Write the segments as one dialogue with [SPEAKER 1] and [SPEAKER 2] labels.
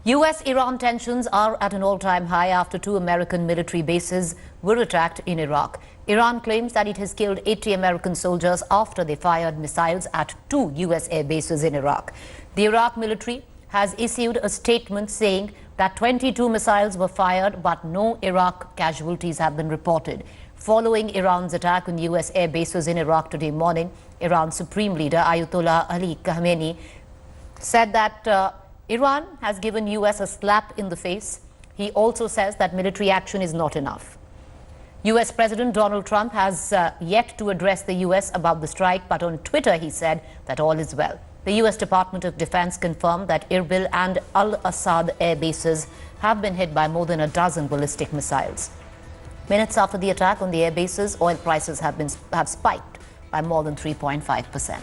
[SPEAKER 1] US-Iran tensions are at an all-time high after two American military bases were attacked in Iraq. Iran claims that it has killed 80 American soldiers after they fired missiles at two US air bases in Iraq. The Iraq military has issued a statement saying that 22 missiles were fired, but no Iraq casualties have been reported. Following Iran's attack on US air bases in Iraq today morning, Iran's Supreme Leader Ayatollah Ali Khamenei said that Iran has given US a slap in the face. He also says that military action is not enough. US President Donald Trump has yet to address the US about the strike, but on Twitter he said that all is well. The US Department of Defense confirmed that Irbil and Al-Assad air bases have been hit by more than a dozen ballistic missiles. Minutes after the attack on the air bases, oil prices have spiked by more than 3.5%.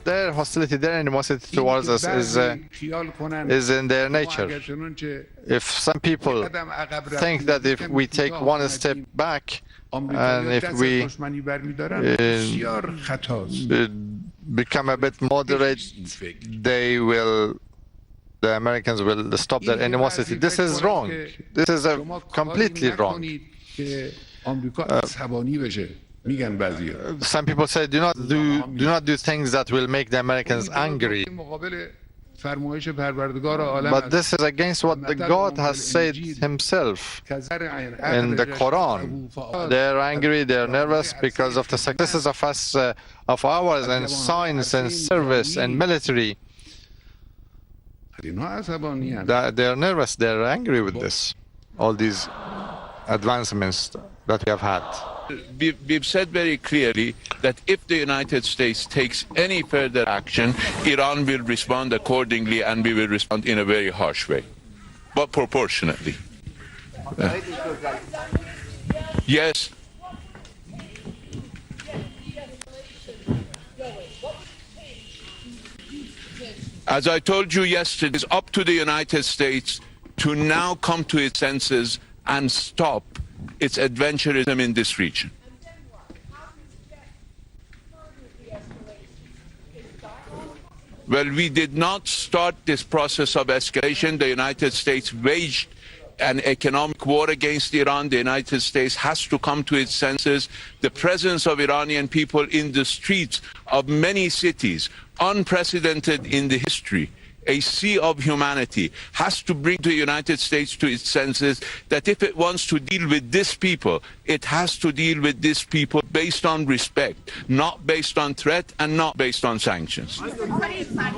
[SPEAKER 2] Their hostility, their animosity towards us is in their nature. If some people think that if we take one step back and if we become a bit moderate, the Americans will stop their animosity. This is wrong. This is completely wrong. Some people say do not do things that will make the Americans angry. But this is against what the God has said himself in the Quran. They're angry, they're nervous because of the successes of us, of ours in science and service and military. They're nervous, they're angry with this, all these advancements that we have had.
[SPEAKER 3] We've said very clearly that if the United States takes any further action, Iran will respond accordingly, and we will respond in a very harsh way, but proportionately. Yes. As I told you yesterday, it's up to the United States to now come to its senses and stop its adventurism in this region. Well, we did not start this process of escalation. The United States waged an economic war against Iran. The United States has to come to its senses. The presence of Iranian people in the streets of many cities, unprecedented in the history, a sea of humanity, has to bring the United States to its senses that if it wants to deal with this people, it has to deal with this people based on respect, not based on threat and not based on sanctions.
[SPEAKER 4] What is the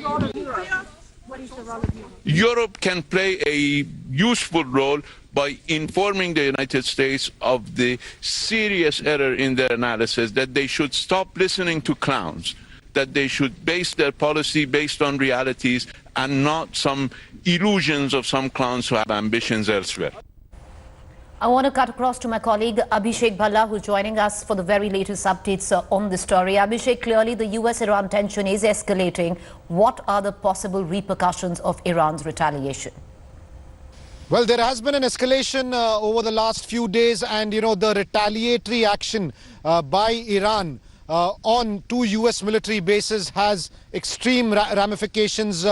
[SPEAKER 4] role of Europe? What is the role of Europe?
[SPEAKER 3] Europe can play a useful role by informing the United States of the serious error in their analysis, that they should stop listening to clowns, that they should base their policy based on realities and not some illusions of some clowns who have ambitions elsewhere.
[SPEAKER 1] I want to cut across to my colleague Abhishek Bhalla, who's joining us for the very latest updates on the story. Abhishek, clearly the US-Iran tension is escalating. What are the possible repercussions of Iran's retaliation?
[SPEAKER 5] Well, there has been an escalation over the last few days, and the retaliatory action by Iran on two US military bases has extreme ramifications,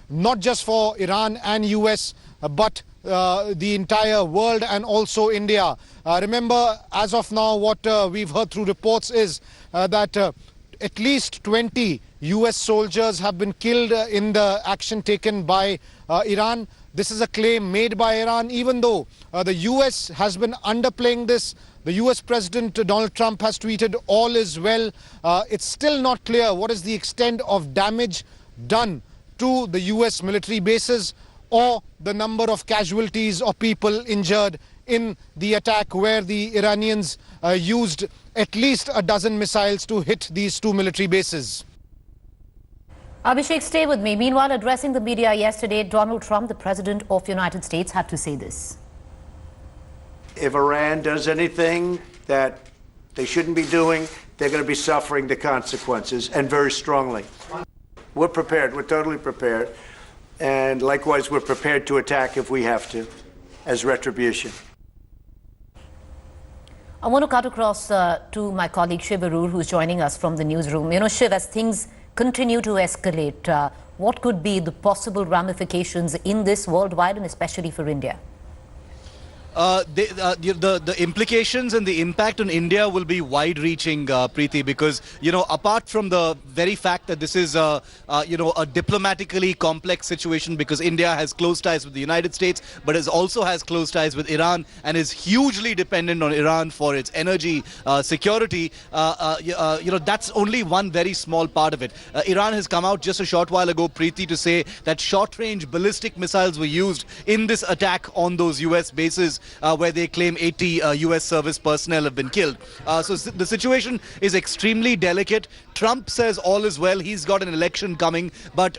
[SPEAKER 5] not just for Iran and US, but the entire world and also India. Remember, as of now, what we've heard through reports is that at least 20 US soldiers have been killed in the action taken by Iran. This is a claim made by Iran, even though the US has been underplaying this. The US President Donald Trump has tweeted all is well. It's still not clear what is the extent of damage done to the US military bases or the number of casualties or people injured in the attack, where the Iranians used at least a dozen missiles to hit these two military bases.
[SPEAKER 1] Abhishek, stay with me. Meanwhile, addressing the media yesterday, Donald Trump, the President of the United States, had to say this.
[SPEAKER 6] If Iran does anything that they shouldn't be doing, they're going to be suffering the consequences, and very strongly. We're prepared. We're totally prepared. And likewise, we're prepared to attack if we have to, as retribution.
[SPEAKER 1] I want to cut across to my colleague Shiv Arur, who's joining us from the newsroom. Shiv, as things continue to escalate, what could be the possible ramifications in this worldwide and especially for India?
[SPEAKER 7] The implications and the impact on India will be wide-reaching, Preeti, because, apart from the very fact that this is, a diplomatically complex situation because India has close ties with the United States, but also has close ties with Iran and is hugely dependent on Iran for its energy security, that's only one very small part of it. Iran has come out just a short while ago, Preeti, to say that short-range ballistic missiles were used in this attack on those U.S. bases, where they claim 80 U.S. service personnel have been killed. So the situation is extremely delicate. Trump says all is well. He's got an election coming. But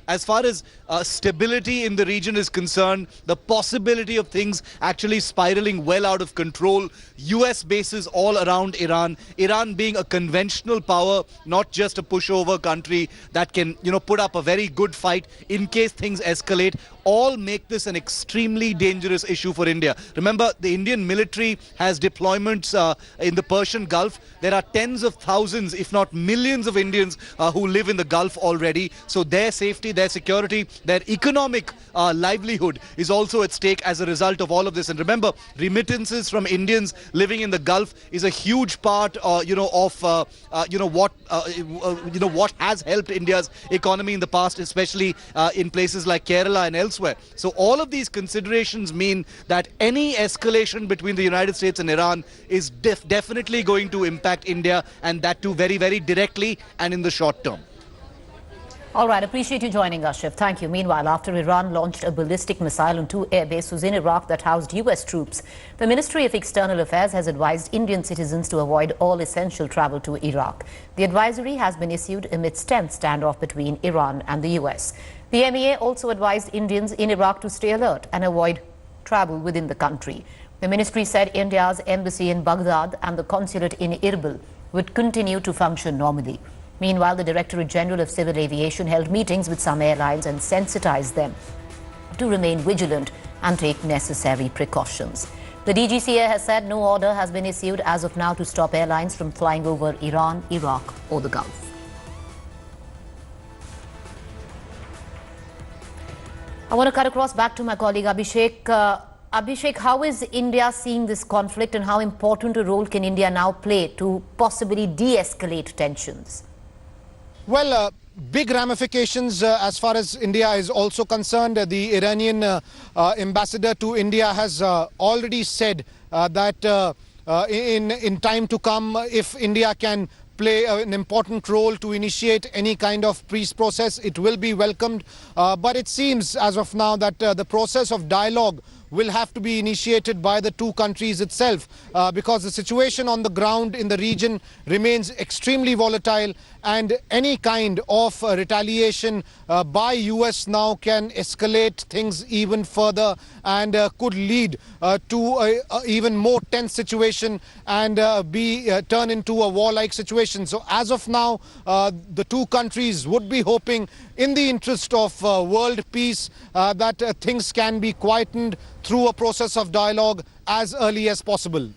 [SPEAKER 7] as far as stability in the region is concerned, the possibility of things actually spiraling well out of control, U.S. bases all around Iran, Iran being a conventional power, not just a pushover country that can, put up a very good fight in case things escalate, all make this an extremely dangerous issue for India. Remember, the Indian military has deployments in the Persian Gulf. There are tens of thousands, if not millions of Indians who live in the Gulf already. So their safety, their security, their economic livelihood is also at stake as a result of all of this. And remember, remittances from Indians living in the Gulf is a huge part, what has helped India's economy in the past, especially in places like Kerala and elsewhere. So all of these considerations mean that any escalation between the United States and Iran is definitely going to impact India, and that too very, very directly and in the short term.
[SPEAKER 1] All right, appreciate you joining us, Shiv. Thank you. Meanwhile, after Iran launched a ballistic missile on 2 air bases in Iraq that housed U.S. troops, the Ministry of External Affairs has advised Indian citizens to avoid all essential travel to Iraq. The advisory has been issued amidst tense standoff between Iran and the U.S. The MEA also advised Indians in Iraq to stay alert and avoid travel within the country. The ministry said India's embassy in Baghdad and the consulate in Irbil would continue to function normally. Meanwhile, the Directorate General of Civil Aviation held meetings with some airlines and sensitized them to remain vigilant and take necessary precautions. The DGCA has said no order has been issued as of now to stop airlines from flying over Iran, Iraq or the Gulf. I want to cut across back to my colleague Abhishek. Abhishek, how is India seeing this conflict and how important a role can India now play to possibly de-escalate tensions?
[SPEAKER 5] Well, big ramifications as far as India is also concerned. The Iranian ambassador to India has already said that in time to come, if India can play an important role to initiate any kind of peace process, it will be welcomed. But it seems as of now that the process of dialogue will have to be initiated by the two countries itself because the situation on the ground in the region remains extremely volatile, and any kind of retaliation by US now can escalate things even further and could lead to a even more tense situation and turn into a warlike situation. So as of now, the two countries would be hoping, in the interest of world peace, that things can be quietened through a process of dialogue as early as possible.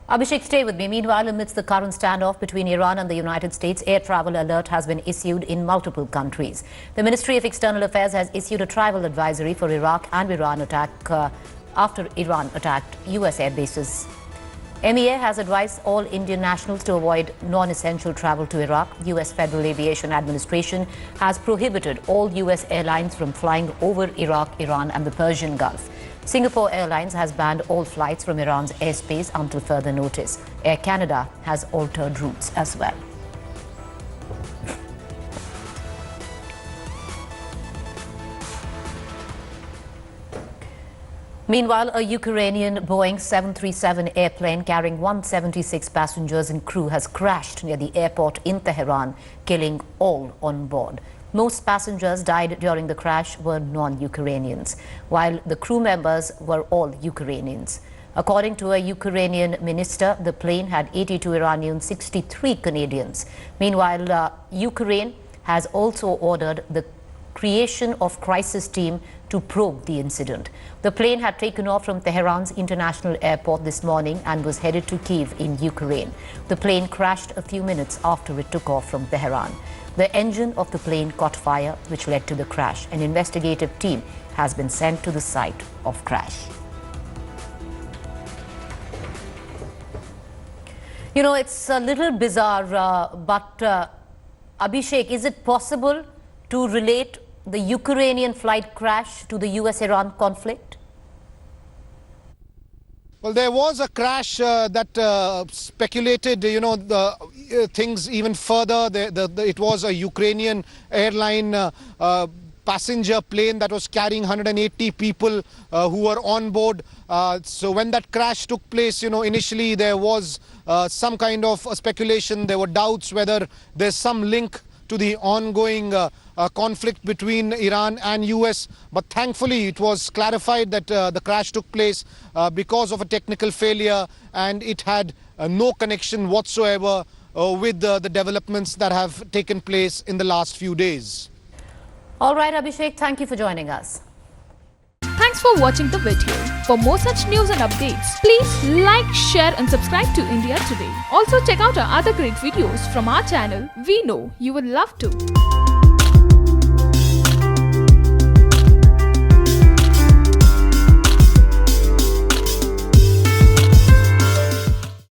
[SPEAKER 1] Abhishek, stay with me. Meanwhile, amidst the current standoff between Iran and the United States, air travel alert has been issued in multiple countries. The Ministry of External Affairs has issued a travel advisory for Iraq and Iran after Iran attacked US air bases. MEA has advised all Indian nationals to avoid non-essential travel to Iraq. US Federal Aviation Administration has prohibited all US airlines from flying over Iraq, Iran and the Persian Gulf. Singapore Airlines has banned all flights from Iran's airspace until further notice. Air Canada has altered routes as well. Meanwhile, a Ukrainian Boeing 737 airplane carrying 176 passengers and crew has crashed near the airport in Tehran, killing all on board. Most passengers died during the crash were non-Ukrainians, while the crew members were all Ukrainians. According to a Ukrainian minister, the plane had 82 Iranians, 63 Canadians. Meanwhile, Ukraine has also ordered the creation of crisis team to probe the incident. The plane had taken off from Tehran's international airport this morning and was headed to Kyiv in Ukraine. The plane crashed a few minutes after it took off from Tehran. The engine of the plane caught fire, which led to the crash. An investigative team has been sent to the site of crash. You know, it's a little bizarre, but Abhishek, is it possible to relate the Ukrainian flight crash to the US-Iran conflict?
[SPEAKER 5] Well, there was a crash that speculated, things even further. It was a Ukrainian airline passenger plane that was carrying 180 people who were on board. So when that crash took place, initially there was some kind of speculation. There were doubts whether there's some link to the ongoing conflict between Iran and US. But thankfully, it was clarified that the crash took place because of a technical failure, and it had no connection whatsoever with the developments that have taken place in the last few days.
[SPEAKER 1] All right, Abhishek, thank you for joining us.
[SPEAKER 8] Thanks for watching the video. For more such news and updates, please like, share and subscribe to India Today. Also check out our other great videos from our channel. We know you would love to.